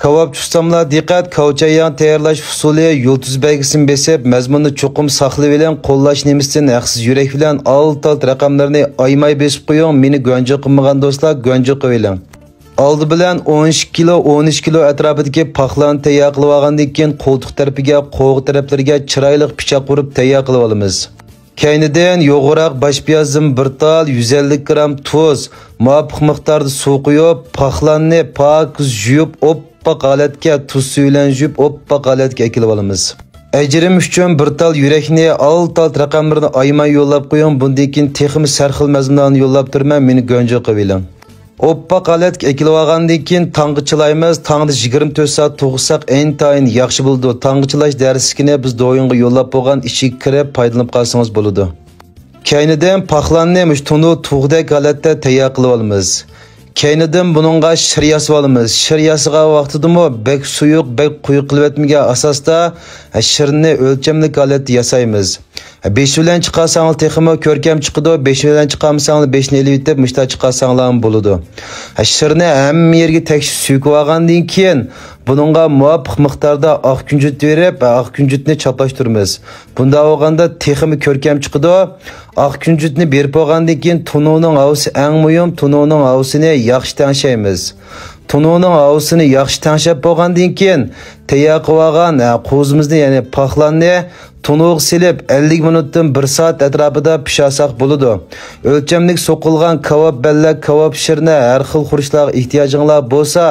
Kavap tutamlar diqqat, kavchayan tayyorlash usuli yulduz belgisini besib, mazmunni cho'qim saqlab bilan qo'llash nemisidan haqsiz yurak bilan alt raqamlarni aymay besib qo'ying. Meni go'nja qilmagan do'stlar, go'nja qo'ying. Oldi bilan 13 kilo atrofidagi paxlarni tayyor qilib olgandan keyin qo'ltiq tarafiga, qo'g' taraflariga chiroyli pichoq urib tayyor qilib olamiz. Keynidan yo'g'roq bosh piyozim bir tal 150 gram tuz, muvofiq miqdorda suv quyib, paxlarni pok yuvib, oppoq holatga tuz suv bilan yuvib, oppoq holatga kelib olamiz. Ajrim uchun bir tal yurakni alt raqamlarni aymay yo'llab qo'ying. Bundan keyin texmi sarxil mazmunlarni yo'llab turmay, meni go'nja qilib oppoq holatga ekilib olgandan keyin tong'i chilaymiz. Tong'da 24 soat tug'sak intayin yaxshi bo'ldi. Tong'i chilash darsigini biz do'yinga yo'llab bo'lgan ichiga kirib foydalanib qolsangiz bo'ladi. Keynidan paxlanni tunu tug'dek holatda tayyor qilib olamiz. Keynidan buningga shir yasab olamiz. Shir yasagan vaqtidami bek suyuq, bek quyuq qilib etmagan asosda shirni o'lchamlik holatda yasaymiz. 5 bilan chiqarsangiz texmi ko'rkam chiqadi. 5 bilan chiqarmasangiz 5 ni elib etib mushta chiqarsangiz ham bo'ladi. Shirni hamma yerga tekshirib suyib olgandan keyin buningga muvofiq miqdorda oq kunjut berib, oq kunjutni chaplashtiramiz. Bunda olganda texmi ko'rkam chiqadi. Oq kunjutni berib olgandan keyin tununing havsi eng muhim, tununing havsini yaxshi tanshaymiz. Tununing havsini yaxshi tanshab bo'lgandan keyin tayyor qilib olgan qo'zimizni, ya'ni paxlarni tunuq silib 50 minutdan 1 soat atrofida pishirsak bo'ladi. O'lchamlik so'qilgan kavop bellak, kavop shirni har xil xurishlarga ehtiyojinglar bo'lsa,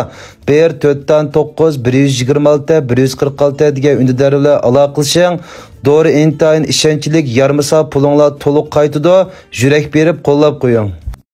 1-4-9 126 146 degan undar bilan aloqalashing. Doğru intayin ishonchlik yarmisa pulinglar to'liq qaytidi. Yurak berib qo'llab qo'ying.